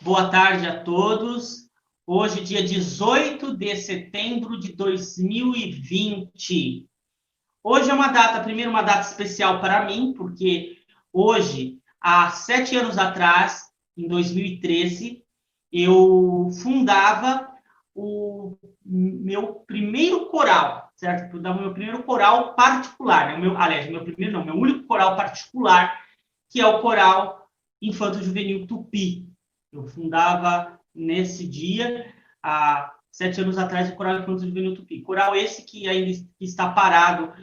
Boa tarde a todos. Hoje, dia 18 de setembro de 2020. Hoje é uma data, primeiro, uma data especial para mim, porque hoje, há 7 anos atrás, em 2013, eu fundava o meu primeiro coral, certo? O meu primeiro coral particular, né? Meu único coral particular, que é o Coral Infanto Juvenil Tupi. Eu fundava nesse dia, há 7 anos atrás, o Coral Infanto Juvenil Tupi. Coral esse que ainda está parado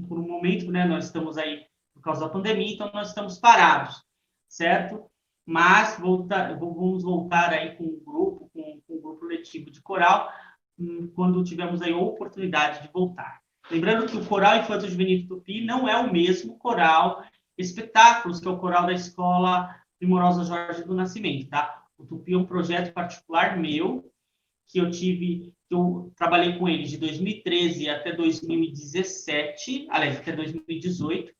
por um momento, né? Nós estamos aí por causa da pandemia, então nós estamos parados, certo? Mas vamos voltar aí com o grupo, com o grupo letivo de coral, quando tivermos aí a oportunidade de voltar. Lembrando que o Coral Infanto Juvenil Tupi não é o mesmo coral espetáculos, que é o coral da Escola Primorosa Jorge do Nascimento, tá? O Tupi é um projeto particular meu, que eu trabalhei com ele de 2013 até 2017, aliás, até 2018.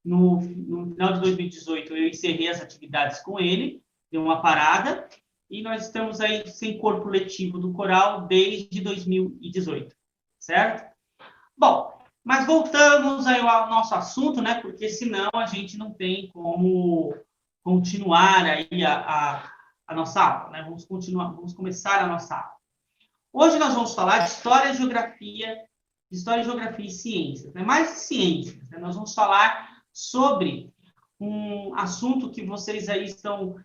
No final de 2018, eu encerrei as atividades com ele, deu uma parada, e nós estamos aí sem corpo letivo do coral desde 2018, certo? Bom, mas voltamos aí ao nosso assunto, né? Porque senão a gente não tem como continuar aí a nossa aula, né? Vamos começar a nossa aula. Hoje nós vamos falar de História, Geografia e Ciências, né? Mais ciências, né? Nós vamos falar sobre um assunto que vocês aí estão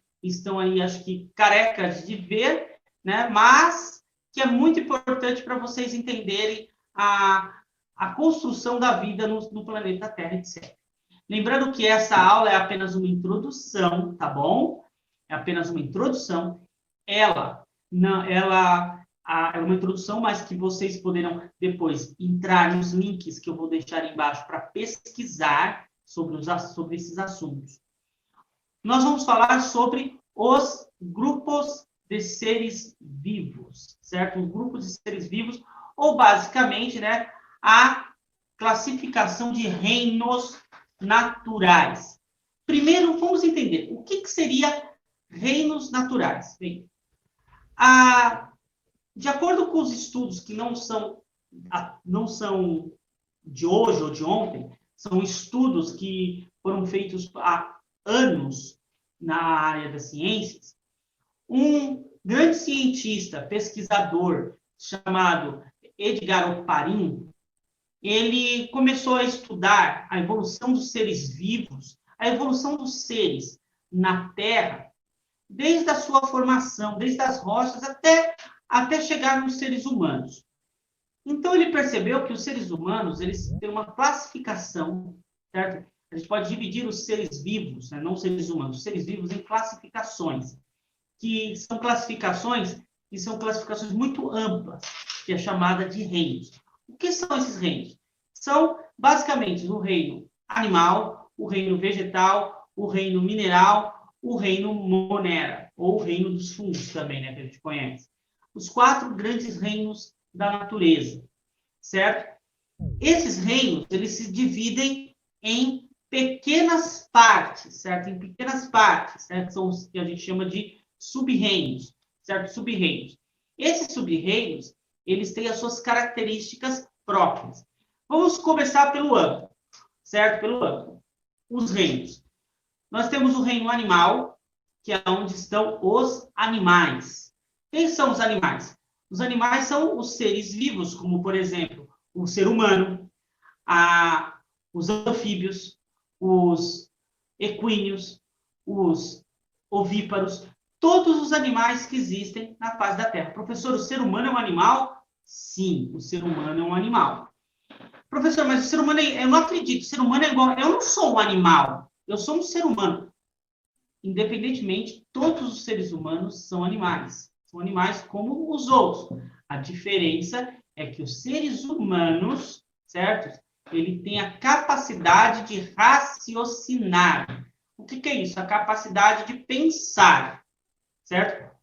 aí, acho que carecas de ver, né? Mas que é muito importante para vocês entenderem a construção da vida no planeta Terra, etc. Lembrando que essa aula é apenas uma introdução, tá bom? É apenas uma introdução. É uma introdução, mas que vocês poderão depois entrar nos links que eu vou deixar embaixo para pesquisar sobre esses assuntos. Nós vamos falar sobre os grupos de seres vivos, certo? Os grupos de seres vivos, ou basicamente, né, a classificação de reinos naturais. Primeiro, vamos entender o que seria reinos naturais. Bem, de acordo com os estudos que não são de hoje ou de ontem, são estudos que foram feitos há anos na área das ciências, um grande cientista, pesquisador, chamado Edgar Oparin, ele começou a estudar a evolução dos seres vivos, a evolução dos seres na Terra, desde a sua formação, desde as rochas até chegar nos seres humanos. Então, ele percebeu que os seres humanos, eles têm uma classificação, certo? A gente pode dividir os seres vivos, né, não os seres humanos, os seres vivos em classificações, que são classificações muito amplas, que é chamada de reinos. O que são esses reinos? São, basicamente, o reino animal, o reino vegetal, o reino mineral, o reino monera, ou o reino dos fungos também, né, que a gente conhece. Os 4 grandes reinos da natureza, certo? Esses reinos, eles se dividem em pequenas partes, certo? Em pequenas partes, certo? São os que a gente chama de sub-reinos, certo? Sub-reinos. Esses sub-reinos, eles têm as suas características próprias. Vamos começar pelo amplo, certo? Pelo amplo. Os reinos. Nós temos o reino animal, que é onde estão os animais. Quem são os animais? Os animais são os seres vivos, como, por exemplo, o ser humano, os anfíbios, os equíneos, os ovíparos, todos os animais que existem na face da Terra. Professor, o ser humano é um animal? Sim, o ser humano é um animal. Professor, mas o ser humano, eu não acredito, o ser humano é igual, eu não sou um animal, eu sou um ser humano. Independentemente, todos os seres humanos são animais como os outros. A diferença é que os seres humanos, certo? Ele tem a capacidade de raciocinar. O que é isso? A capacidade de pensar, certo?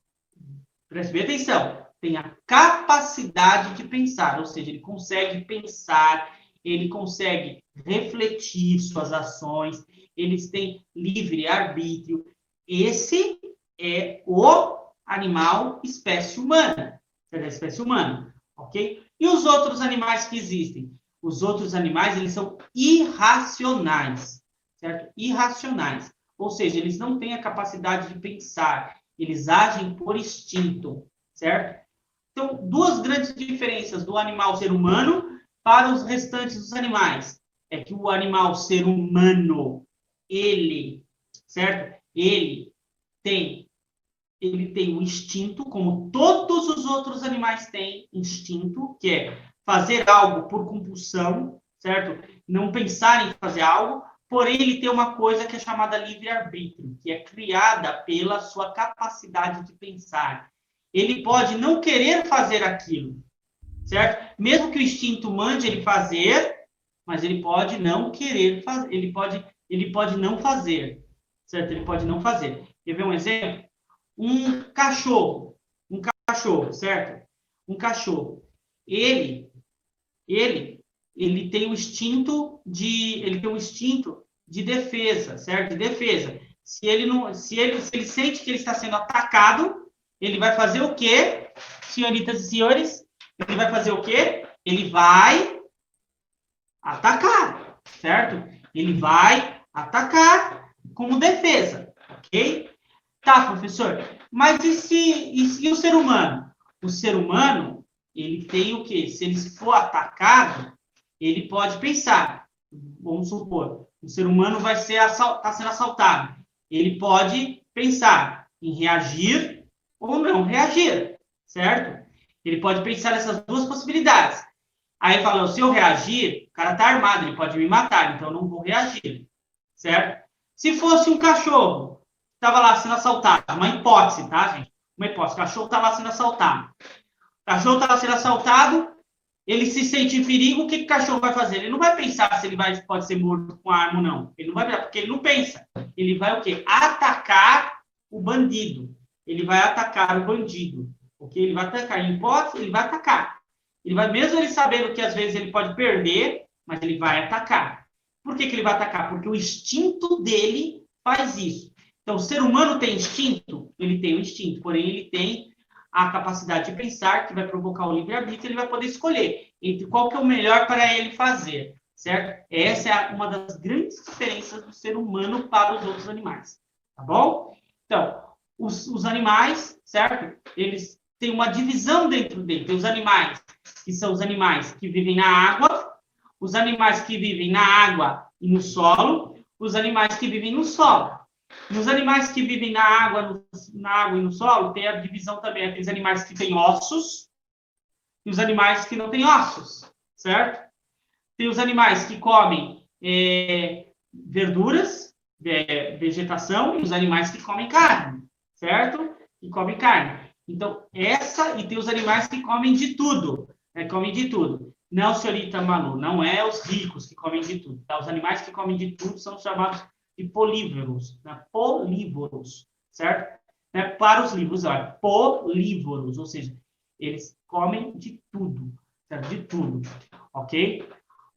Preste bem atenção. Tem a capacidade de pensar, ou seja, ele consegue pensar, ele consegue refletir suas ações, eles têm livre arbítrio. Esse é o animal espécie humana, é da espécie humana, ok? E os outros animais que existem? Os outros animais, eles são irracionais, certo? Irracionais. Ou seja, eles não têm a capacidade de pensar, eles agem por instinto, certo? Então, duas grandes diferenças do animal ser humano para os restantes dos animais. É que o animal ser humano, ele, certo? Ele tem um instinto, como todos os outros animais têm instinto, que é fazer algo por compulsão, certo? Não pensar em fazer algo, porém ele tem uma coisa que é chamada livre-arbítrio, que é criada pela sua capacidade de pensar. Ele pode não querer fazer aquilo, certo? Mesmo que o instinto mande ele fazer, mas ele pode não querer fazer, ele pode não fazer, certo? Ele pode não fazer. Quer ver um exemplo? Um cachorro, certo? Um cachorro. Ele, ele tem um instinto de defesa, certo? De defesa. Se ele sente que ele está sendo atacado, ele vai fazer o quê? Senhoritas e senhores, ele vai fazer o quê? Ele vai atacar, certo? Ele vai atacar como defesa, ok? Tá, professor, mas e o ser humano? O ser humano, ele tem o quê? Se ele for atacado, ele pode pensar. Vamos supor, o ser humano está sendo assaltado. Ele pode pensar em reagir ou não reagir, certo? Ele pode pensar nessas duas possibilidades. Aí fala, se eu reagir, o cara está armado, ele pode me matar, então eu não vou reagir, certo? Se fosse um cachorro, estava lá sendo assaltado, uma hipótese, tá, gente? Uma hipótese, o cachorro está lá sendo assaltado. O cachorro está lá sendo assaltado, ele se sente em perigo, o que o cachorro vai fazer? Ele não vai pensar se ele pode ser morto com arma ou não. Ele não vai pensar, porque ele não pensa. Ele vai o quê? Atacar o bandido. Ele vai atacar o bandido. Porque ele vai atacar. Em hipótese, ele vai atacar. Mesmo ele sabendo que às vezes ele pode perder, mas ele vai atacar. Por que ele vai atacar? Porque o instinto dele faz isso. Então, o ser humano tem instinto? Ele tem o instinto, porém ele tem a capacidade de pensar, que vai provocar o livre-arbítrio, ele vai poder escolher entre qual que é o melhor para ele fazer, certo? Essa é uma das grandes diferenças do ser humano para os outros animais, tá bom? Então, os animais, certo? Eles têm uma divisão dentro dele. Tem os animais, que são os animais que vivem na água, os animais que vivem na água e no solo, os animais que vivem no solo. Nos animais que vivem na água e no solo, tem a divisão também. Aqueles animais que têm ossos e os animais que não têm ossos, certo? Tem os animais que comem verduras, vegetação, e os animais que comem carne, certo? Que comem carne. Então, e tem os animais que comem de tudo, né? Comem de tudo. Não, senhorita Manu, não é os ricos que comem de tudo, tá? Os animais que comem de tudo são chamados de polívoros, né? Polívoros, certo? Né? Para os livros, olha, polívoros, ou seja, eles comem de tudo, certo? De tudo, ok?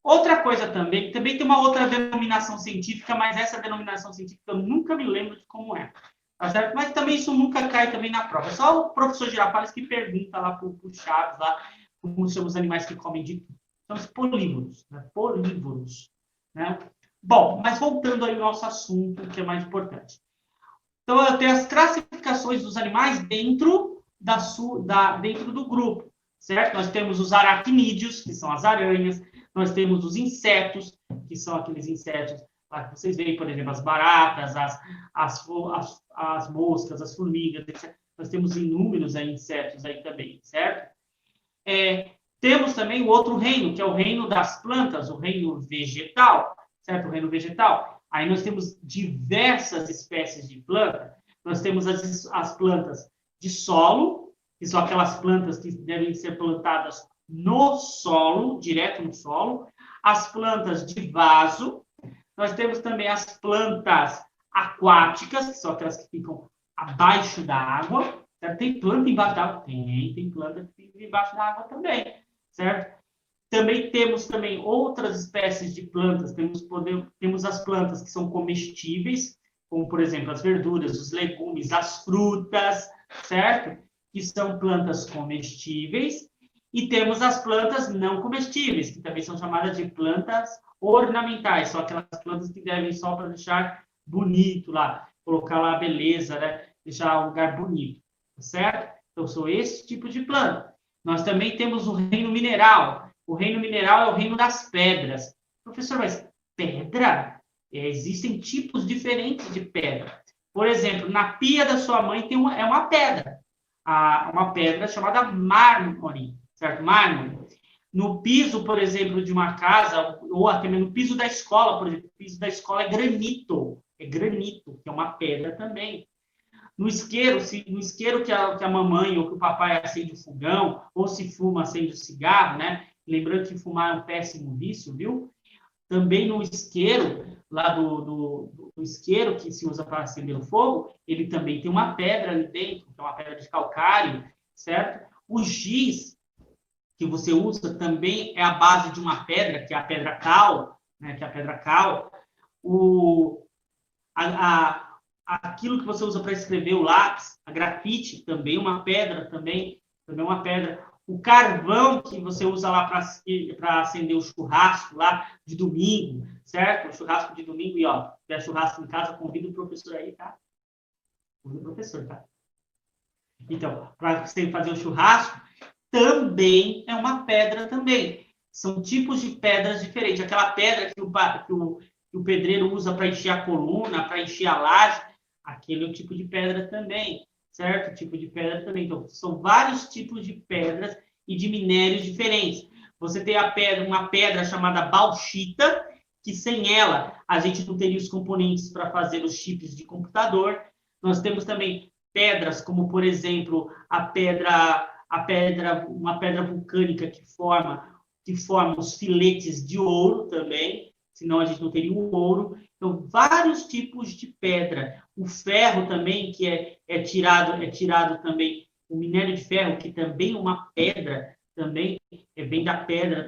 Outra coisa também tem uma outra denominação científica, mas essa denominação científica eu nunca me lembro de como é, tá certo? Mas também isso nunca cai também na prova. É só o professor Girafales que pergunta lá para o Chaves, lá, como são os animais que comem de tudo. São os polívoros, né? Polívoros, né? Bom, mas voltando aí ao nosso assunto, que é mais importante. Então, eu tenho as classificações dos animais dentro do grupo, certo? Nós temos os aracnídeos, que são as aranhas, nós temos os insetos, que são aqueles insetos lá que vocês veem, por exemplo, as baratas, as moscas, as formigas, etc. Nós temos inúmeros insetos aí também, certo? Temos também o outro reino, que é o reino das plantas, o reino vegetal, certo? O reino vegetal. Aí nós temos diversas espécies de planta. Nós temos as plantas de solo, que são aquelas plantas que devem ser plantadas no solo, direto no solo. As plantas de vaso. Nós temos também as plantas aquáticas, que são aquelas que ficam abaixo da água. Certo? Tem planta embaixo da água? Tem planta que fica embaixo da água também, certo? Também temos outras espécies de plantas. Temos as plantas que são comestíveis, como, por exemplo, as verduras, os legumes, as frutas, certo? Que são plantas comestíveis, e temos as plantas não comestíveis, que também são chamadas de plantas ornamentais, são aquelas plantas que devem só para deixar bonito lá, colocar lá a beleza, né? Deixar o lugar bonito, certo? Então, são esse tipo de planta. Nós também temos o reino mineral. O reino mineral é o reino das pedras. Professor, mas pedra? Existem tipos diferentes de pedra. Por exemplo, na pia da sua mãe é uma pedra. Uma pedra chamada mármore, certo? Mármore. No piso, por exemplo, de uma casa, ou até mesmo no piso da escola, por exemplo, o piso da escola é granito. É granito, que é uma pedra também. No isqueiro, que a mamãe ou que o papai acende o fogão, ou se fuma, acende o cigarro, né? Lembrando que fumar é um péssimo vício, viu? Também no isqueiro, lá do isqueiro que se usa para acender o fogo, ele também tem uma pedra ali dentro, que é uma pedra de calcário, certo? O giz que você usa também é a base de uma pedra, que é a pedra cal, né? Que é a pedra cal. Aquilo que você usa para escrever o lápis, a grafite também é uma pedra, também é uma pedra. O carvão que você usa lá para acender o churrasco lá de domingo, certo? O churrasco de domingo, e ó, se tiver churrasco em casa, convido o professor aí, tá? Convido o professor, tá? Então, para você fazer o churrasco, também é uma pedra também. São tipos de pedras diferentes. Aquela pedra que o pedreiro usa para encher a coluna, para encher a laje, aquele é o tipo de pedra também, certo? Tipo de pedra também. Então, são vários tipos de pedras e de minérios diferentes. Você tem uma pedra chamada bauxita, que sem ela a gente não teria os componentes para fazer os chips de computador. Nós temos também pedras, como por exemplo uma pedra vulcânica que forma os filetes de ouro também, senão a gente não teria o ouro. Então, vários tipos de pedra. O ferro também, que é tirado também, o minério de ferro, que também é uma pedra, também vem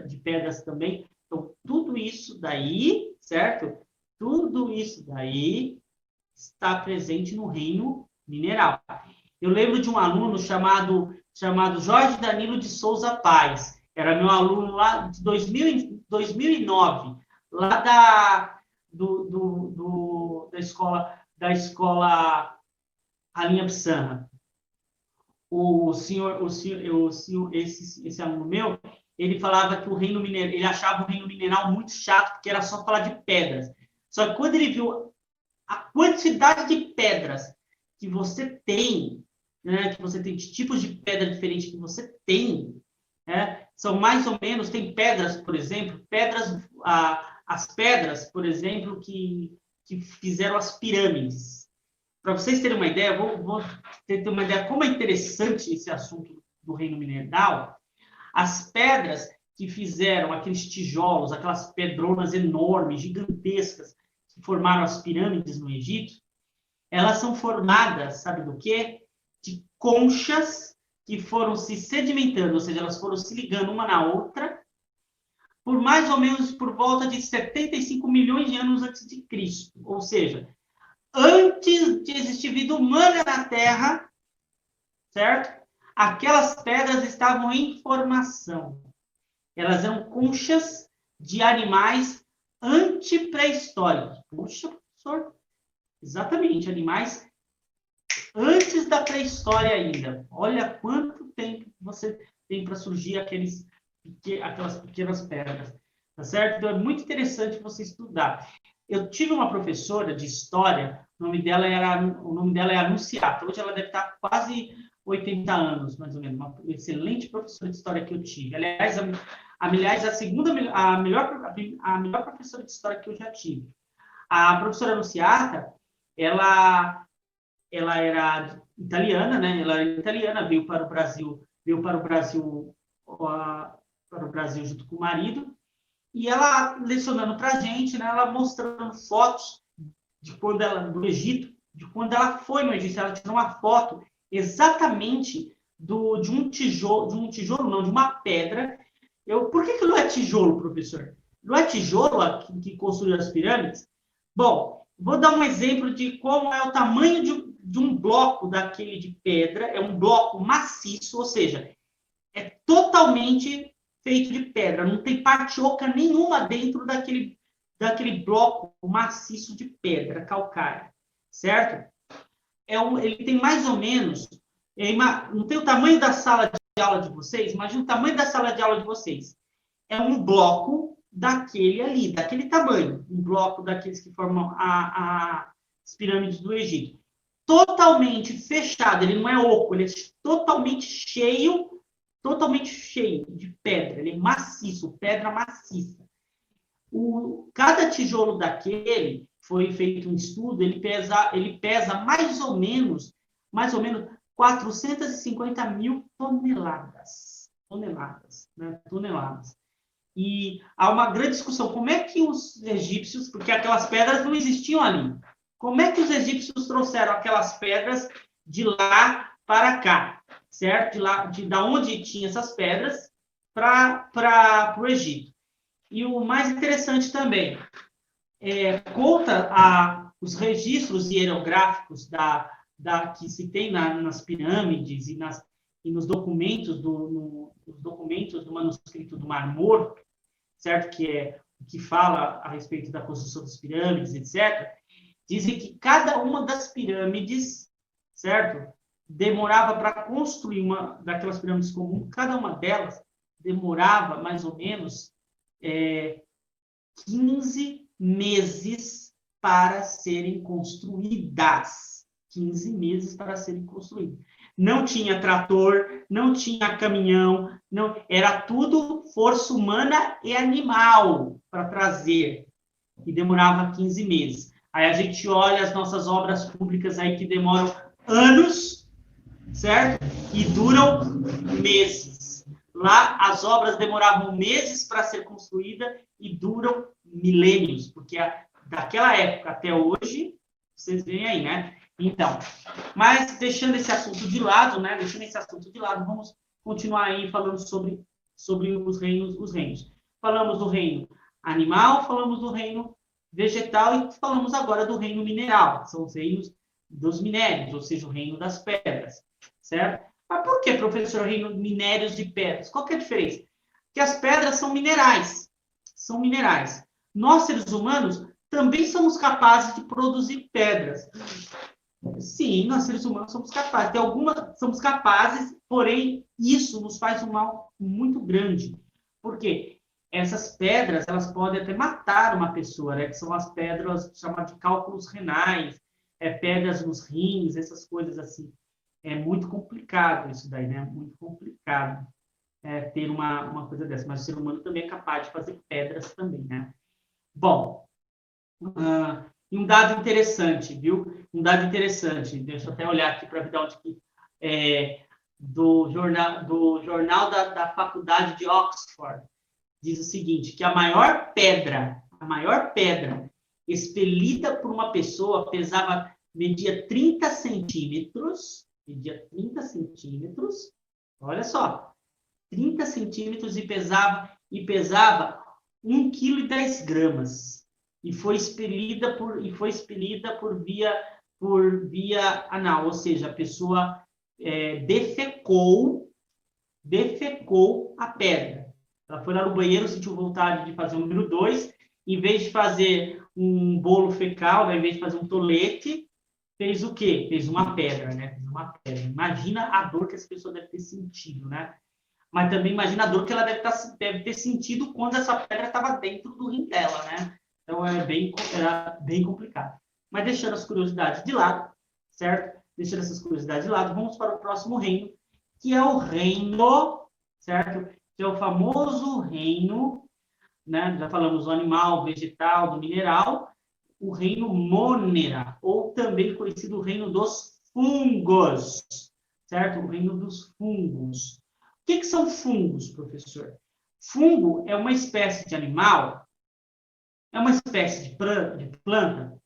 de pedras também. Então, tudo isso daí, certo? Tudo isso daí está presente no reino mineral. Eu lembro de um aluno chamado Jorge Danilo de Souza Paes. Era meu aluno lá de 2009, lá da escola Rainha Pissarra. Esse aluno meu, ele falava que o reino mineral, ele achava o reino mineral muito chato, porque era só falar de pedras. Só que quando ele viu a quantidade de pedras que você tem, né, que você tem de tipos de pedra diferentes que você tem, né, são mais ou menos, tem pedras, por exemplo, as pedras, por exemplo, que fizeram as pirâmides. Para vocês terem uma ideia, vou ter uma ideia como é interessante esse assunto do reino mineral. As pedras que fizeram aqueles tijolos, aquelas pedronas enormes, gigantescas, que formaram as pirâmides no Egito, elas são formadas, sabe do quê? De conchas que foram se sedimentando, ou seja, elas foram se ligando uma na outra, por mais ou menos por volta de 75 milhões de anos antes de Cristo. Ou seja, antes de existir vida humana na Terra, certo? Aquelas pedras estavam em formação. Elas eram conchas de animais antipré-históricos. Puxa, professor. Exatamente, animais antes da pré-história ainda. Olha quanto tempo você tem para surgir aquelas pequenas pedras. Tá certo? Então, é muito interessante você estudar. Eu tive uma professora de história, o nome dela é Anunciata. Hoje ela deve estar quase 80 anos, mais ou menos. Uma excelente professora de história que eu tive. Aliás, a melhor professora de história que eu já tive. A professora Anunciata, ela era italiana, né? Ela era italiana, veio para o Brasil junto com o marido, e ela lecionando para a gente, né? Ela mostrando fotos do Egito, de quando ela foi no Egito. Ela tirou uma foto exatamente de um tijolo não, de uma pedra. Por que não é tijolo, professor? Não é tijolo que construiu as pirâmides? Bom, Vou dar um exemplo de como é o tamanho de um bloco daquele de pedra. É um bloco maciço, ou seja, é totalmente feito de pedra. Não tem parte oca nenhuma dentro daquele bloco maciço de pedra calcária, certo? Ele tem mais ou menos, não tem o tamanho da sala de aula de vocês? Imagina o tamanho da sala de aula de vocês. É um bloco daquele ali, daquele tamanho. Um bloco daqueles que formam as pirâmides do Egito. Totalmente fechado, ele não é oco, ele é totalmente cheio de pedra. Ele é maciço, pedra maciça. Cada tijolo daquele, foi feito um estudo, ele pesa mais ou menos 450 mil toneladas. Toneladas. E há uma grande discussão, como é que os egípcios, porque aquelas pedras não existiam ali, como é que os egípcios trouxeram aquelas pedras de lá para cá, certo? Da onde tinha essas pedras para o Egito. E o mais interessante também, conta os registros hierográficos que se tem nas pirâmides e nos documentos do manuscrito do Mar Morto, certo? Que é o que fala a respeito da construção das pirâmides, etc. Dizem que cada uma das pirâmides, certo? Demorava para construir uma daquelas pirâmides comuns, cada uma delas demorava mais ou menos 15 meses para serem construídas. 15 meses para serem construídas. Não tinha trator, não tinha caminhão, não, era tudo força humana e animal para trazer. E demorava 15 meses. Aí a gente olha as nossas obras públicas aí que demoram anos, certo? E duram meses. Lá as obras demoravam meses para ser construída e duram milênios, porque daquela época até hoje, vocês veem aí, né? Então, mas deixando esse assunto de lado, né? Vamos continuar aí falando sobre os reinos. Falamos do reino animal, falamos do reino vegetal e falamos agora do reino mineral, que são os reinos dos minérios, ou seja, o reino das pedras, certo? Mas por que, professor, reino minérios de pedras? Qual que é a diferença? Porque as pedras são minerais. São minerais. Nós, seres humanos, também somos capazes de produzir pedras. Sim, nós, seres humanos, somos capazes. Tem algumas, somos capazes, porém, isso nos faz um mal muito grande. Por quê? Essas pedras, elas podem até matar uma pessoa, né? Que são as pedras chamadas de cálculos renais, pedras nos rins, essas coisas assim. É muito complicado isso daí, né? Muito complicado ter uma coisa dessa. Mas o ser humano também é capaz de fazer pedras também, né? Bom, e um dado interessante, viu? Um dado interessante. Deixa eu até olhar aqui para ver de onde que... do jornal da Faculdade de Oxford. Diz o seguinte, que a maior pedra expelida por uma pessoa media 30 centímetros, olha só, 30 centímetros e pesava 1,10 kg. E foi expelida por via anal, ou seja, a pessoa defecou a pedra. Ela foi lá no banheiro, sentiu vontade de fazer o número 2, em vez de fazer um bolo fecal, né, em vez de fazer um tolete, fez o quê? Fez uma pedra, né? Fez uma pedra. Imagina a dor que essa pessoa deve ter sentido, né? Mas também imagina a dor que ela deve ter sentido quando essa pedra estava dentro do rim dela, né? Então, era bem complicado. Mas deixando as curiosidades de lado, certo? Deixando essas curiosidades de lado, vamos para o próximo reino, que é o reino, certo? Que é o famoso reino, né? Já falamos do animal, vegetal, do mineral, o reino Mônera, ou também conhecido reino dos fungos, certo? O reino dos fungos. O que são fungos, professor? Fungo é uma espécie de animal, é uma espécie de planta.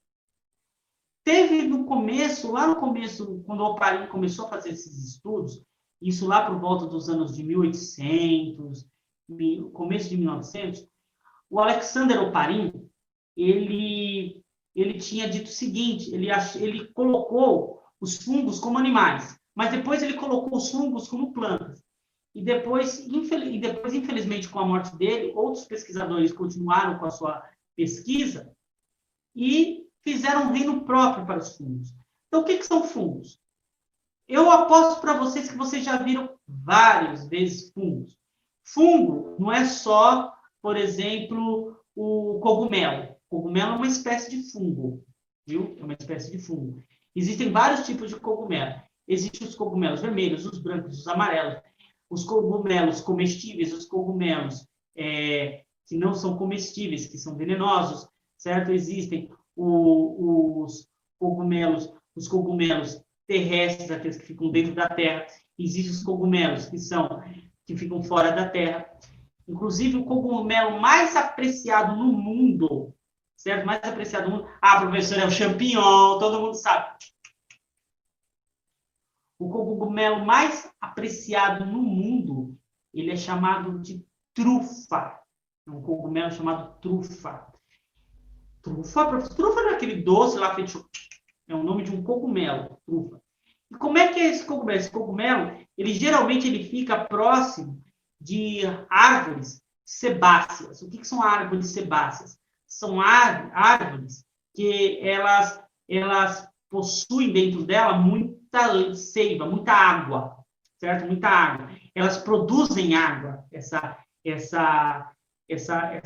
Teve lá no começo, quando o Oparin começou a fazer esses estudos, isso lá por volta dos anos de 1800, começo de 1900, o Alexander Oparin, ele ele tinha dito o seguinte, ele colocou os fungos como animais, mas depois ele colocou os fungos como plantas. E depois, infelizmente, com a morte dele, outros pesquisadores continuaram com a sua pesquisa e fizeram um reino próprio para os fungos. Então, o que são fungos? Eu aposto para vocês que vocês já viram várias vezes fungos. Fungo não é só, por exemplo, o cogumelo. O cogumelo é uma espécie de fungo, viu? É uma espécie de fungo. Existem vários tipos de cogumelo. Existem os cogumelos vermelhos, os brancos, os amarelos, os cogumelos comestíveis, os cogumelos que não são comestíveis, que são venenosos, certo? Existem os cogumelos terrestres, aqueles que ficam dentro da terra. Existem os cogumelos que ficam fora da terra. Inclusive, o cogumelo mais apreciado no mundo, certo? Mais apreciado no mundo. Ah, professor, é o champignon, todo mundo sabe. O cogumelo mais apreciado no mundo, ele é chamado de trufa. É um cogumelo chamado trufa. Trufa não é aquele doce lá feito. É o nome de um cogumelo, trufa. E como é que é esse cogumelo? Esse cogumelo, geralmente ele fica próximo de árvores sebáceas. O que são árvores sebáceas? São árvores que elas possuem dentro dela muita seiva, muita água, certo? Muita água. Elas produzem água, essa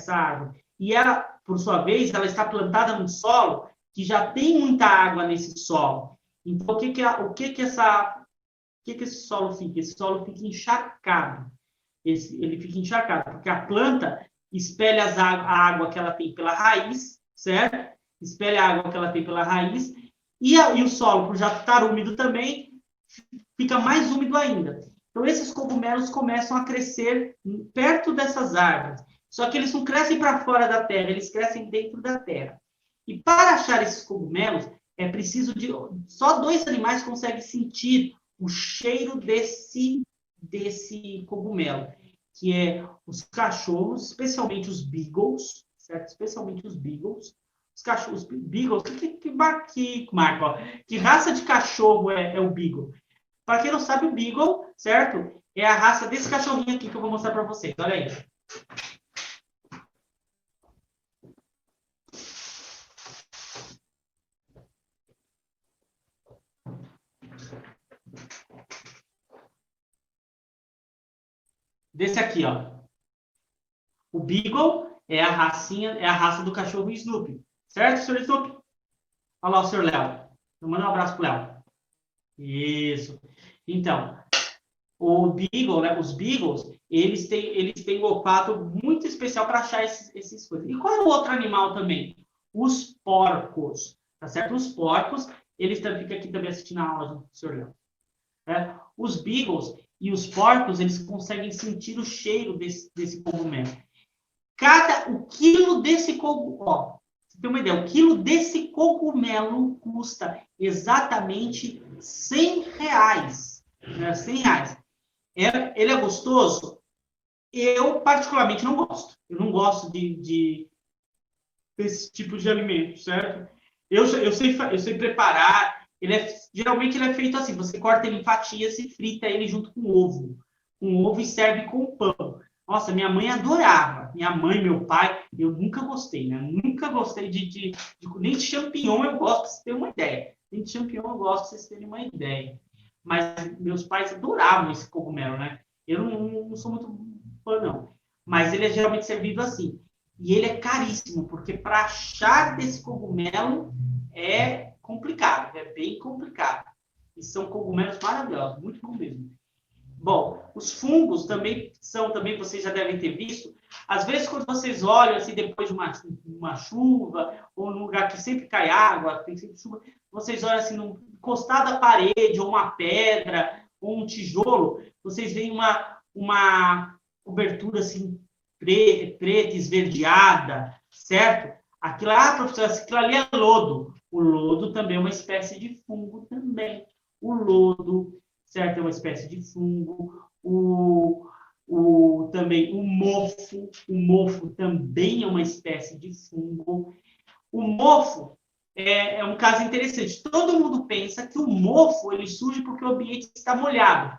árvore. E ela, por sua vez, ela está plantada num solo que já tem muita água nesse solo. Então, o que esse solo fica? Esse solo fica encharcado. Ele fica encharcado, porque a planta espelha a água que ela tem pela raiz, certo? Espelha a água que ela tem pela raiz, e o solo, por já estar úmido também, fica mais úmido ainda. Então, esses cogumelos começam a crescer perto dessas árvores. Só que eles não crescem para fora da terra, eles crescem dentro da terra. E para achar esses cogumelos, é preciso de... Só 2 animais conseguem sentir o cheiro desse cogumelo, que é os cachorros, especialmente os beagles, certo? Especialmente os beagles. Os cachorros, beagles, que raça de cachorro é o beagle? Para quem não sabe, o beagle, certo? É a raça desse cachorrinho aqui que eu vou mostrar para vocês. Olha aí. Desse aqui, ó. O Beagle é a raça do cachorro Snoopy. Certo, senhor Snoopy? Olha lá o senhor Léo. Manda um abraço pro Léo. Isso. Então, o Beagle, né, os Beagles, eles têm um olfato muito especial para achar esses coisas. E qual é o outro animal também? Os porcos. Tá certo? Os porcos, eles também ficam aqui também assistindo a aula do senhor Léo. Né? Os Beagles e os porcos, eles conseguem sentir o cheiro desse cogumelo. O quilo desse cogumelo, ó, você tem uma ideia, o quilo desse cogumelo custa exatamente R$100. Né? R$100. Ele é gostoso? Eu, particularmente, não gosto. Eu não gosto desse tipo de alimento, certo? Eu sei preparar. Geralmente ele é feito assim, você corta ele em fatias e frita ele junto com ovo. Com ovo e serve com pão. Nossa, minha mãe adorava. Minha mãe, meu pai, eu nunca gostei, né? Nunca gostei nem de champignon eu gosto, pra vocês terem uma ideia. Nem de champignon eu gosto, pra vocês terem uma ideia. Mas meus pais adoravam esse cogumelo, né? Eu não sou muito fã, não. Mas ele é geralmente servido assim. E ele é caríssimo, porque para achar desse cogumelo é complicado, é bem complicado. E são cogumelos maravilhosos, muito bom mesmo. Bom, os fungos também vocês já devem ter visto. Às vezes, quando vocês olham assim, depois de uma chuva, ou num lugar que sempre cai água, tem sempre chuva, vocês olham assim, encostado à parede, ou uma pedra, ou um tijolo, vocês veem uma cobertura assim, preta, esverdeada, certo? Professor, aquilo ali é lodo. O lodo também é uma espécie de fungo também. O lodo, certo? É uma espécie de fungo. Também o mofo. O mofo também é uma espécie de fungo. O mofo, é um caso interessante. Todo mundo pensa que o mofo ele surge porque o ambiente está molhado.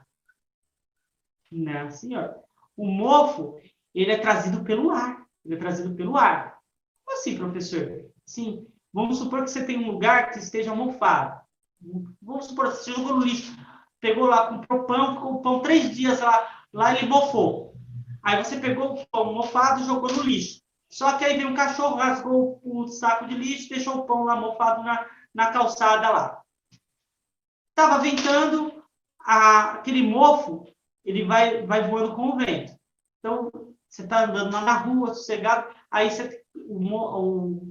Não, senhor. O mofo ele é trazido pelo ar. Ele é trazido pelo ar. Como assim, professor? Sim. Vamos supor que você tem um lugar que esteja mofado. Vamos supor que você jogou no lixo, pegou lá, comprou pão, ficou o pão 3 dias lá ele mofou. Aí você pegou o pão mofado e jogou no lixo. Só que aí veio um cachorro, rasgou o saco de lixo, deixou o pão lá mofado na calçada lá. Estava ventando, aquele mofo, ele vai voando com o vento. Então, você está andando lá na rua, sossegado, aí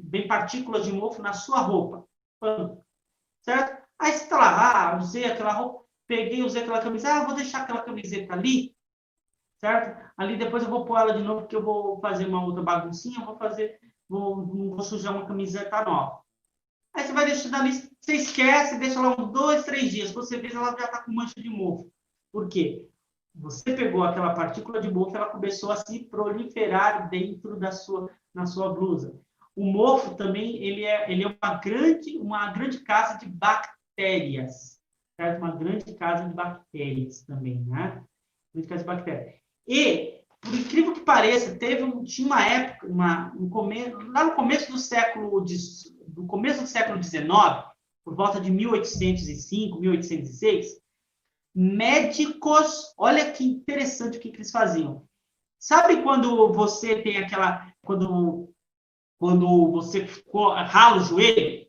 vem partículas de mofo na sua roupa. Certo? Aí você está lá, usei aquela roupa, usei aquela camiseta, vou deixar aquela camiseta ali, certo? Ali depois eu vou pôr ela de novo, porque eu vou fazer uma outra baguncinha, não vou sujar uma camiseta nova. Aí você vai deixando ali, você esquece, deixa lá uns 2, 3 dias, quando você vê, ela já está com mancha de mofo. Por quê? Você pegou aquela partícula de mofo, ela começou a se proliferar dentro na sua blusa. O mofo também, ele é uma grande casa de bactérias, certo? Uma grande casa de bactérias também, né? Grande casa de bactérias. E, por incrível que pareça, tinha uma época, lá no começo do século XIX, por volta de 1805, 1806, médicos, olha que interessante o que eles faziam. Sabe quando você tem quando você rala o joelho?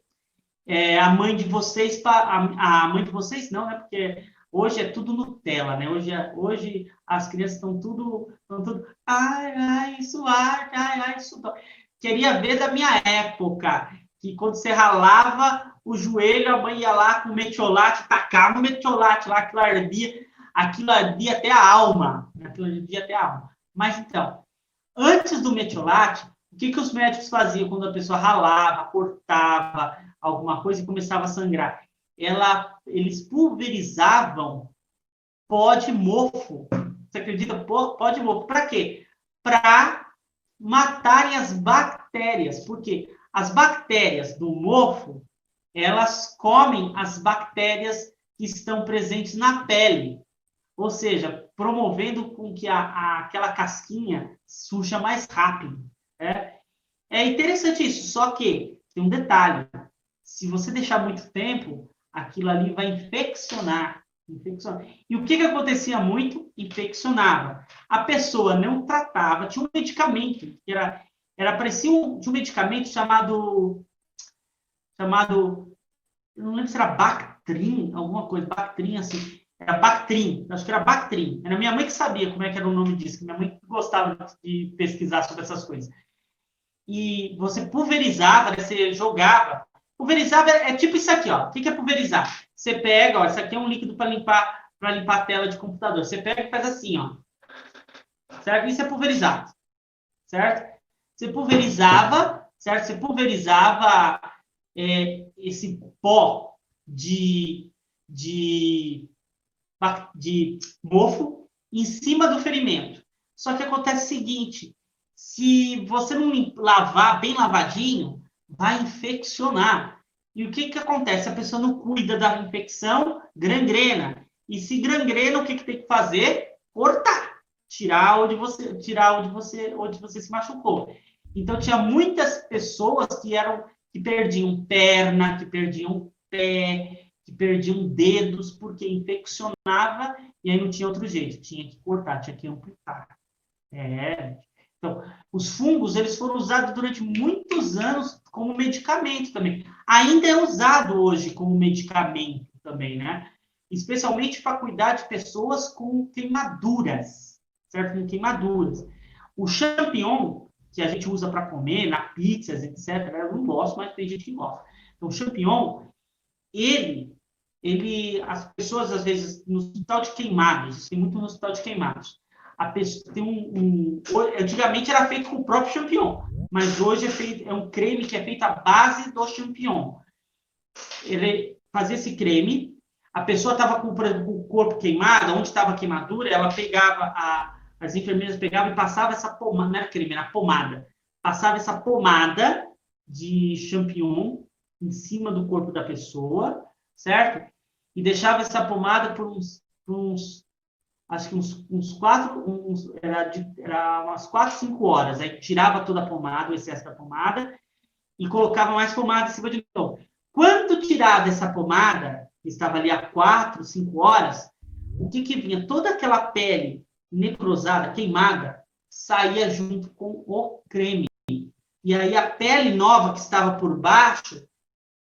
A mãe de vocês, a mãe de vocês não, né? Porque hoje é tudo Nutella, né? Hoje as crianças estão tudo, ai, suar, ai, isso. Queria ver da minha época, que quando você ralava o joelho, a mãe ia lá com metiolate, tacava o metiolate lá, aquilo ardia até a alma. Aquilo ardia até a alma. Mas então, antes do metiolate, o que os médicos faziam quando a pessoa ralava, cortava alguma coisa e começava a sangrar? Eles pulverizavam pó de mofo. Você acredita? Pó de mofo. Para quê? Para matarem as bactérias. Porque as bactérias do mofo, elas comem as bactérias que estão presentes na pele. Ou seja, promovendo com que aquela casquinha surja mais rápido. É interessante isso, só que tem um detalhe. Se você deixar muito tempo, aquilo ali vai infeccionar. E o que acontecia muito? Infeccionava. A pessoa não tratava, tinha um medicamento, que parecia tinha um medicamento chamado, não lembro se era Bactrim, alguma coisa, Bactrim, assim. Era Bactrim, acho que era Bactrim. Era minha mãe que sabia como é que era o nome disso, que minha mãe gostava de pesquisar sobre essas coisas. E você pulverizava, né? Você jogava. Pulverizava é tipo isso aqui, ó. O que é pulverizar? Você pega, ó, isso aqui é um líquido para limpar a tela de computador. Você pega e faz assim, ó. Certo? Isso é pulverizado. Certo? Você pulverizava, certo? Você pulverizava esse pó de mofo em cima do ferimento. Só que acontece o seguinte, se você não lavar bem lavadinho, vai infeccionar. E o que acontece? A pessoa não cuida da infecção, gangrena. E se gangrena, o que tem que fazer? Cortar. Tirar onde você se machucou. Então, tinha muitas pessoas que perdiam perna, que perdiam pé, que perdiam dedos, porque infeccionava e aí não tinha outro jeito. Tinha que cortar, tinha que amputar. Então, os fungos, eles foram usados durante muitos anos como medicamento também. Ainda é usado hoje como medicamento também, né? Especialmente para cuidar de pessoas com queimaduras, certo? Com queimaduras. O champignon, que a gente usa para comer, na pizzas, etc., eu não gosto, mas tem gente que gosta. Então, o champignon, as pessoas, às vezes, no hospital de queimados, tem muito no hospital de queimados, a pessoa tem antigamente era feito com o próprio champignon, mas hoje é um creme que é feito à base do champignon. Ele fazia esse creme, a pessoa estava com o corpo queimado, onde estava a queimadura, ela pegava, as enfermeiras pegavam e passavam essa pomada, não era creme, era pomada, passava essa pomada de champignon em cima do corpo da pessoa, certo? E deixava essa pomada por acho que uns 4, era umas 4, 5 horas. Aí tirava toda a pomada, o excesso da pomada, e colocava mais pomada em cima de novo. Quando tirava essa pomada, que estava ali há 4, 5 horas, o que vinha? Toda aquela pele necrosada, queimada, saía junto com o creme. E aí a pele nova que estava por baixo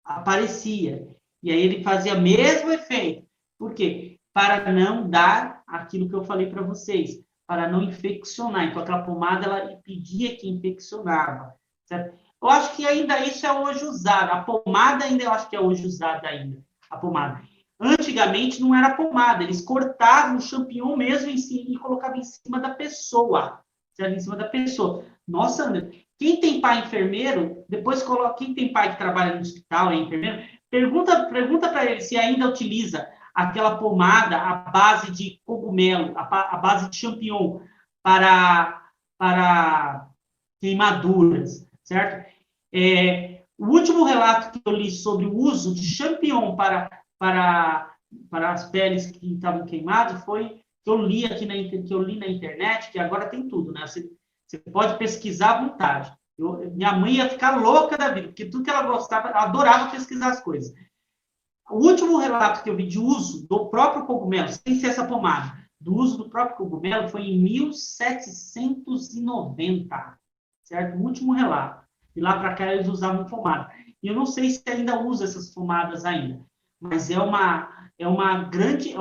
aparecia. E aí ele fazia o mesmo efeito. Por quê? Para não dar aquilo que eu falei para vocês, para não infeccionar. Então, aquela pomada, ela impedia que infeccionava. Certo? Eu acho que ainda isso é hoje usado. A pomada ainda eu acho que é hoje usada ainda. A pomada. Antigamente não era pomada, eles cortavam o champignon mesmo em si, e colocavam em cima da pessoa. Certo? Em cima da pessoa. Nossa, André, quem tem pai enfermeiro, depois coloca. Quem tem pai que trabalha no hospital, é enfermeiro, pergunta para ele se ainda utiliza aquela pomada à base de cogumelo, à base de champignon para queimaduras, certo? O último relato que eu li sobre o uso de champignon para as peles que estavam queimadas foi que eu li na internet, que agora tem tudo, né? Você pode pesquisar à vontade. Minha mãe ia ficar louca da vida, porque tudo que ela gostava, ela adorava pesquisar as coisas. O último relato que eu vi de uso do próprio cogumelo, sem ser essa pomada, do uso do próprio cogumelo foi em 1790, certo? O último relato. E lá para cá eles usavam pomada. E eu não sei se ainda usa essas pomadas ainda, mas é um grande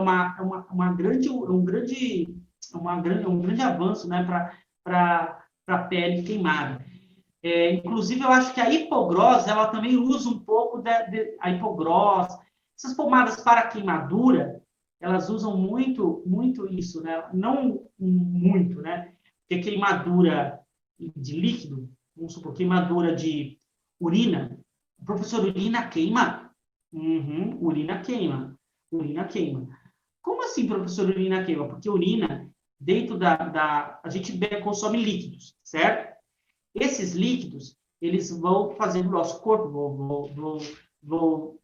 avanço, né, para a pele queimada. Inclusive, eu acho que a hipoglós, ela também usa um pouco a hipoglós. Essas pomadas para queimadura, elas usam muito, muito isso, né? Não muito, né? Porque queimadura de líquido, vamos supor, queimadura de urina. Professor, urina queima? Uhum, urina queima. Urina queima. Como assim, professor, urina queima? Porque urina, dentro a gente consome líquidos, certo? Esses líquidos, eles vão fazer no nosso corpo, vão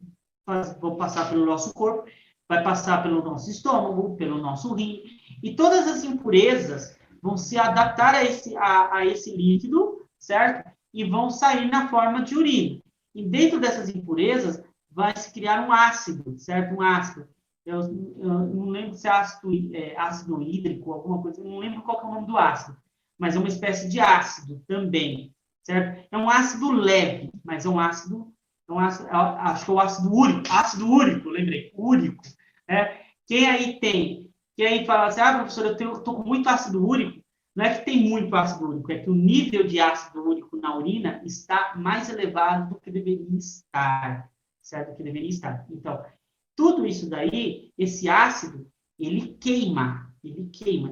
passar pelo nosso corpo, vai passar pelo nosso estômago, pelo nosso rim, e todas as impurezas vão se adaptar a esse líquido, certo? E vão sair na forma de urina. E dentro dessas impurezas, vai se criar um ácido, certo? Um ácido. Eu não lembro se é ácido hídrico, alguma coisa, eu não lembro qual é o nome do ácido, mas é uma espécie de ácido também, certo? É um ácido leve, mas é um ácido, acho que é o ácido úrico, lembrei, úrico, né? Quem aí fala assim, professor, eu tô com muito ácido úrico, não é que tem muito ácido úrico, é que o nível de ácido úrico na urina está mais elevado do que deveria estar, certo? Do que deveria estar. Então, tudo isso daí, esse ácido, ele queima. E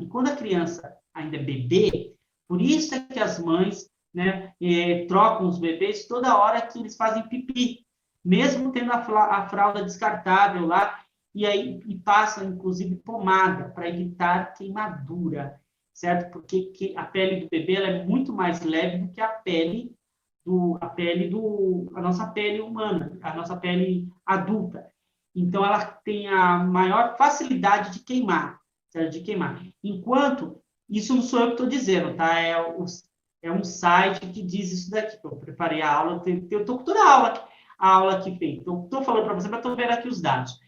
quando a criança ainda é bebê, por isso é que as mães, né, trocam os bebês toda hora que eles fazem pipi, mesmo tendo a fralda descartável lá, e passa, inclusive, pomada para evitar queimadura, certo? Porque a pele do bebê ela é muito mais leve do que a nossa pele humana, a nossa pele adulta. Então, ela tem a maior facilidade de queimar, certo? De queimar. Enquanto, isso não sou eu que estou dizendo, tá? É um site que diz isso daqui. Eu preparei a aula, eu estou com toda a aula aqui feita. Então, estou falando para você, mas estou vendo aqui os dados.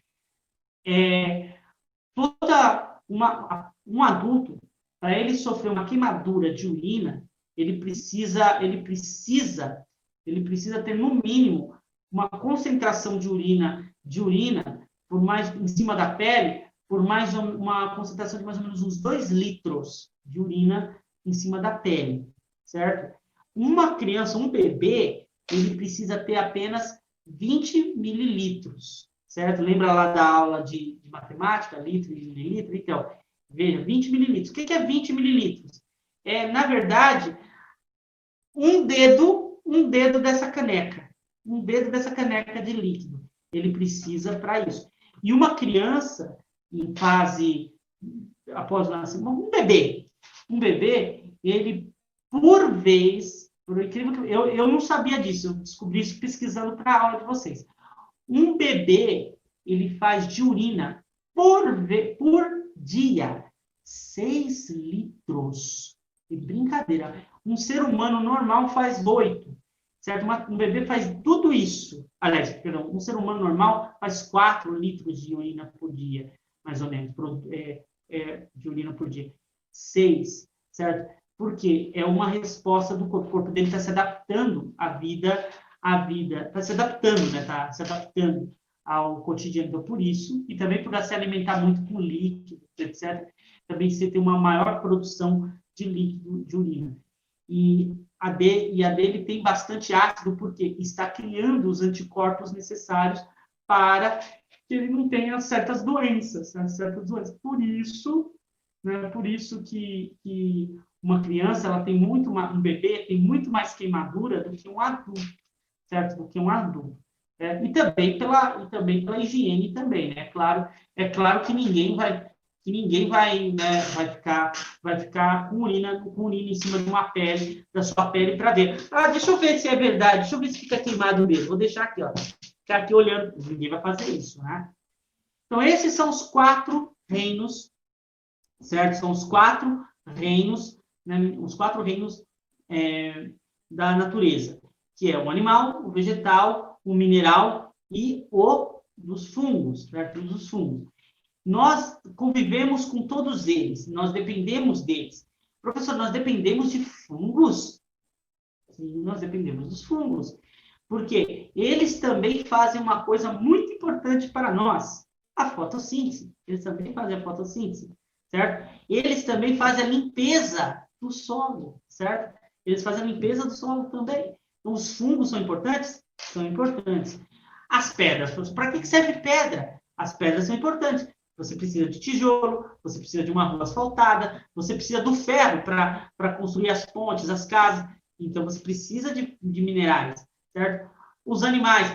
Um adulto, para ele sofrer uma queimadura de urina, ele precisa ter, no mínimo, uma concentração de urina por mais em cima da pele, por mais uma concentração de mais ou menos uns 2 litros de urina em cima da pele, certo? Uma criança, um bebê, ele precisa ter apenas 20 mililitros, certo? Lembra lá da aula de matemática, litro e mililitro? Então, veja, 20 mililitros. O que é 20 mililitros? Na verdade, um dedo dessa caneca. Um dedo dessa caneca de líquido. Ele precisa para isso. E uma criança, em fase, após o nascimento, um bebê, ele, por vez, Por incrível que eu não sabia disso, eu descobri isso pesquisando para a aula de vocês. Um bebê, ele faz de urina por dia 6 litros. E brincadeira. Um ser humano normal faz 8. Certo? Um bebê faz tudo isso. Aliás, perdão, um ser humano normal faz 4 litros de urina por dia, mais ou menos, de urina por dia. 6, certo? Porque é uma resposta do corpo. O corpo dele está se adaptando à vida, está se adaptando, né? Está se adaptando ao cotidiano. Então, por isso, e também por se alimentar muito com líquidos, etc., também você tem uma maior produção de líquido de urina. E a dele tem bastante ácido, porque está criando os anticorpos necessários para que ele não tenha certas doenças, né? Certas doenças. Por isso, né? Por isso que uma criança, ela tem um bebê tem muito mais queimadura do que um adulto, certo? Do que um adulto. E também pela higiene também, né? É claro que ninguém vai, né, vai ficar com urina em cima de uma pele, da sua pele para dentro. Ah, deixa eu ver se é verdade, deixa eu ver se fica queimado mesmo. Vou deixar aqui, ó. Ficar aqui olhando, ninguém vai fazer isso, né? Então, esses são os 4 reinos, certo? São os 4 reinos, né? Os 4 reinos da natureza, que é o animal, o vegetal, o mineral e o dos fungos, certo? Dos fungos. Nós convivemos com todos eles, nós dependemos deles. Professor, nós dependemos de fungos? Sim, nós dependemos dos fungos. Porque eles também fazem uma coisa muito importante para nós, a fotossíntese. Eles também fazem a fotossíntese, certo? Eles também fazem a limpeza do solo, certo? Eles fazem a limpeza do solo também. Então, os fungos são importantes? São importantes. As pedras, para que serve pedra? As pedras são importantes. Você precisa de tijolo, você precisa de uma rua asfaltada, você precisa do ferro para construir as pontes, as casas. Então, você precisa de minerais, certo? Os animais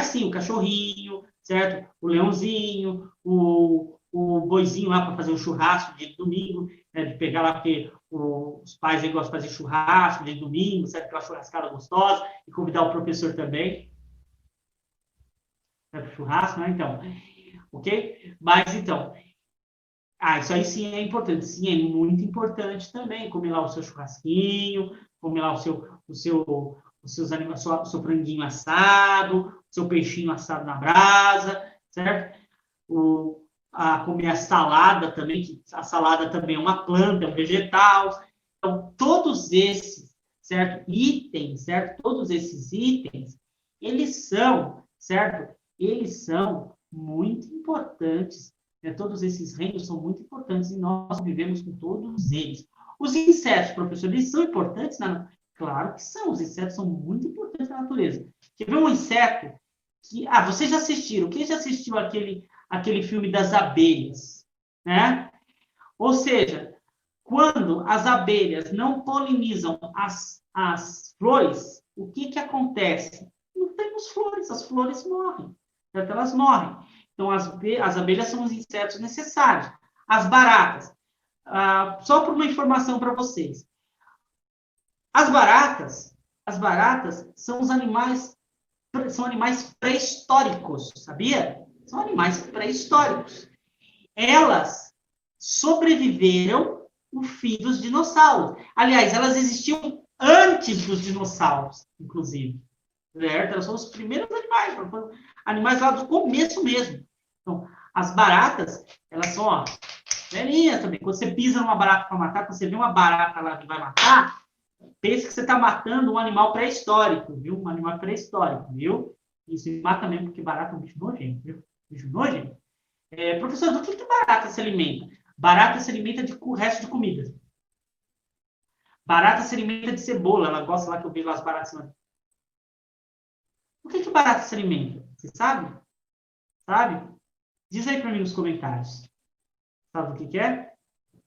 sim, o cachorrinho, certo? O leãozinho, o boizinho lá para fazer o churrasco de domingo, né? De pegar lá, porque os pais aí gostam de fazer churrasco de domingo, certo? Aquela churrascada gostosa, e convidar o professor também, para o churrasco, né? Então, ok? Mas então, isso aí sim é importante, sim, é muito importante também, comer lá o seu churrasquinho, comer lá os seus animais, o seu franguinho assado, o seu peixinho assado na brasa, certo? Comer a salada também, que a salada também é uma planta, é um vegetal. Então, todos esses, certo? Itens, certo? Todos esses itens, eles são, certo? Eles são muito importantes, né? Todos esses reinos são muito importantes e nós vivemos com todos eles. Os insetos, professor, eles são importantes? Claro que são, os insetos são muito importantes na natureza. Quer ver um inseto que... vocês já assistiram, quem já assistiu aquele filme das abelhas, né? Ou seja, quando as abelhas não polinizam as flores, o que acontece? Não temos flores, as flores morrem, certo? Elas morrem. Então, as abelhas são os insetos necessários. As baratas, só por uma informação para vocês. As baratas são animais pré-históricos, sabia? São animais pré-históricos. Elas sobreviveram o fim dos dinossauros. Aliás, elas existiam antes dos dinossauros, inclusive. Certo? Elas são os primeiros animais lá do começo mesmo. Então, as baratas, elas são, ó, velhinhas também. Quando você pisa numa barata para matar, quando você vê uma barata lá que vai matar, pense que você está matando um animal pré-histórico, viu? Um animal pré-histórico, viu? Isso mata mesmo, porque barata é um bicho nojento, viu? Bicho nojento. Professor, do que barata se alimenta? Barata se alimenta de resto de comida. Barata se alimenta de cebola. Ela gosta lá que eu vejo lá as baratas. Do que barata se alimenta? Você sabe? Sabe? Diz aí para mim nos comentários. Sabe do que é?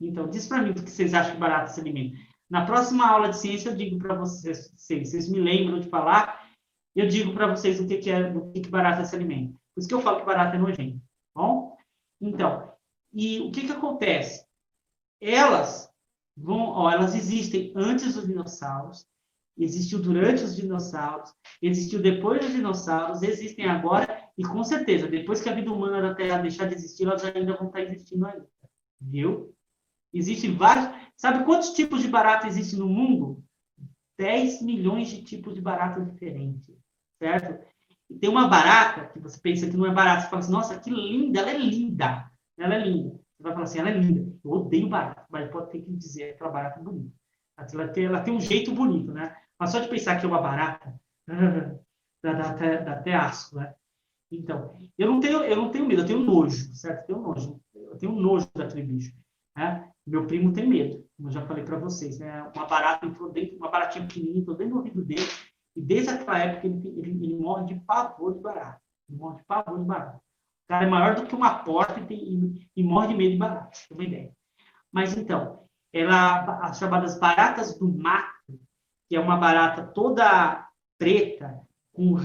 Então, diz para mim o que vocês acham que barata se alimenta. Na próxima aula de ciência, eu digo para vocês, vocês me lembram de falar, eu digo para vocês do que barata se alimenta. Por isso que eu falo que barata é nojento. Bom? Então, e o que acontece? Elas existem antes dos dinossauros, existiu durante os dinossauros, existiu depois dos dinossauros, existem agora, e com certeza, depois que a vida humana da Terra deixar de existir, elas ainda vão estar existindo ainda. Viu? Existem vários. Sabe quantos tipos de barata existem no mundo? 10 milhões de tipos de barata diferentes. Certo? E tem uma barata que você pensa que não é barata, você fala assim, nossa, que linda, ela é linda. Ela é linda. Você vai falar assim, ela é linda. Eu odeio barata, mas pode ter que dizer que aquela barata é bonita. Ela tem um jeito bonito, né? Mas só de pensar que é uma barata, dá até asco, né? Então, eu não tenho medo, eu tenho nojo, certo? Eu tenho nojo daquele bicho. Né? Meu primo tem medo, como eu já falei para vocês, né? Uma barata entrou dentro, uma baratinha pequenininha entrou dentro do ouvido dele, e desde aquela época ele morre de pavor de barata. Ele morre de pavor de barata. O cara é maior do que uma porta e morre de medo de barata, tem uma ideia. Mas então, as chamadas baratas do mato, que é uma barata toda preta, com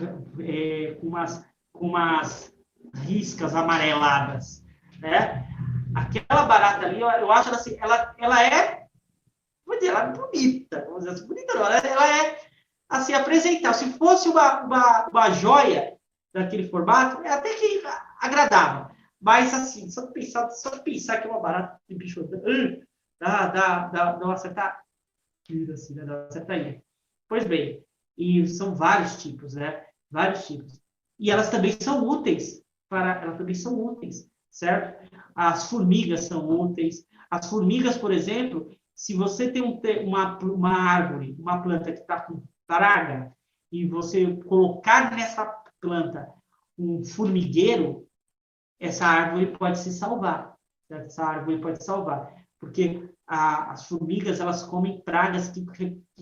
umas riscas amareladas, né? Aquela barata ali, eu acho assim, ela é, vou dizer, ela é bonita, vamos dizer assim, bonita não, ela é, assim, apresentável. Se fosse uma joia daquele formato, é até que agradável. Mas, assim, só pensar que é uma barata de bicho, dá uma certa ira, assim, né? Dá uma certa ira. Pois bem, e são vários tipos, né? Vários tipos. E elas também são úteis, certo? As formigas são úteis. As formigas, por exemplo, se você tem uma árvore, uma planta que está com praga, e você colocar nessa planta um formigueiro, essa árvore pode se salvar. Certo? Essa árvore pode se salvar. Porque as formigas, elas comem pragas que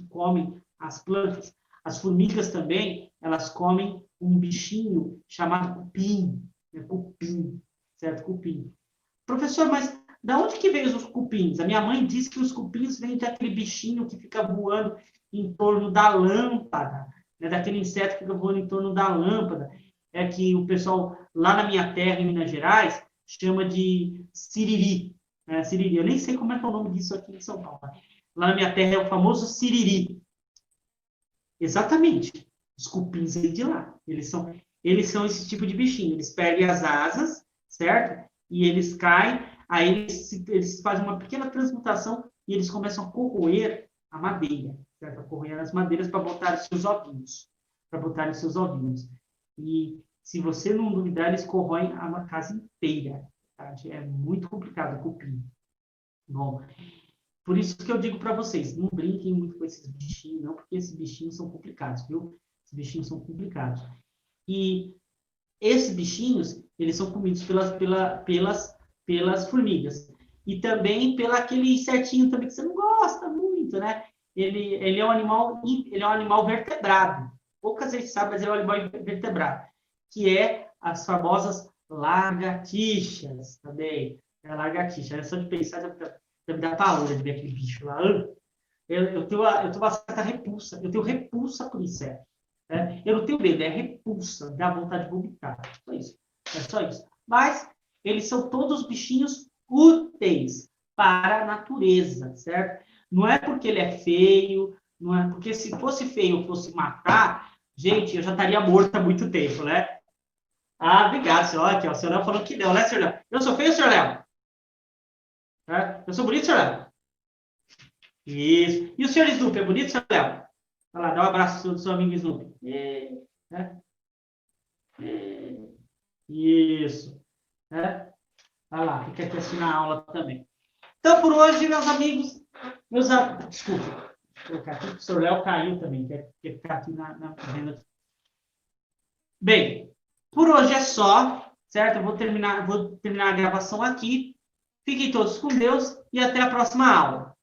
comem as plantas. As formigas também, elas comem um bichinho chamado cupim. Cupim, certo? Cupim. Professor, mas da onde que veio os cupins? A minha mãe disse que os cupins vêm daquele bichinho que fica voando em torno da lâmpada, né? Daquele inseto que fica voando em torno da lâmpada. É que o pessoal lá na minha terra, em Minas Gerais, chama de siriri. Né? Siriri. Eu nem sei como é que é o nome disso aqui em São Paulo. Lá na minha terra é o famoso siriri. Exatamente. Os cupins vêm de lá. Eles são esse tipo de bichinho. Eles perdem as asas, certo? E eles caem, aí eles fazem uma pequena transmutação e eles começam a corroer a madeira, certo? A corroer as madeiras para botar os seus ovinhos. E se você não duvidar, eles corroem a casa inteira. Tá? É muito complicado o cupim. Bom, por isso que eu digo para vocês, não brinquem muito com esses bichinhos, não, porque esses bichinhos são complicados, viu? Esses bichinhos são complicados. E esses bichinhos, eles são comidos pelas formigas. E também pela aquele insetinho também que você não gosta muito, né? Ele é um animal vertebrado. Poucas vezes sabe, mas ele é um animal vertebrado. Que é as famosas lagartixas também. É a lagartixa. É só de pensar, já me dá pavor de ver aquele bicho lá. Eu tenho uma certa repulsa. Eu tenho repulsa por inseto. Né? Eu não tenho medo, é repulsa, dá vontade de vomitar. Só isso. É só isso. Mas eles são todos bichinhos úteis para a natureza, certo? Não é porque ele é feio, não é porque se fosse feio, fosse matar, gente, eu já estaria morto há muito tempo, né? Ah, obrigado, senhor. Aqui, ó, o senhor Léo falou que não, né, senhor Léo? Eu sou feio, senhor Léo? É? Eu sou bonito, senhor Léo? Isso. E o senhor Snoopy, é bonito, senhor Léo? Vai lá, dá um abraço do seu amigo Snoopy. Né? Isso. Né? Vai lá, fica aqui assim na aula também. Então, por hoje, meus amigos, desculpa, vou colocar aqui, o senhor Léo caiu também, quer ficar aqui na venda. Bem, por hoje é só, certo? Eu vou terminar a gravação aqui. Fiquem todos com Deus e até a próxima aula.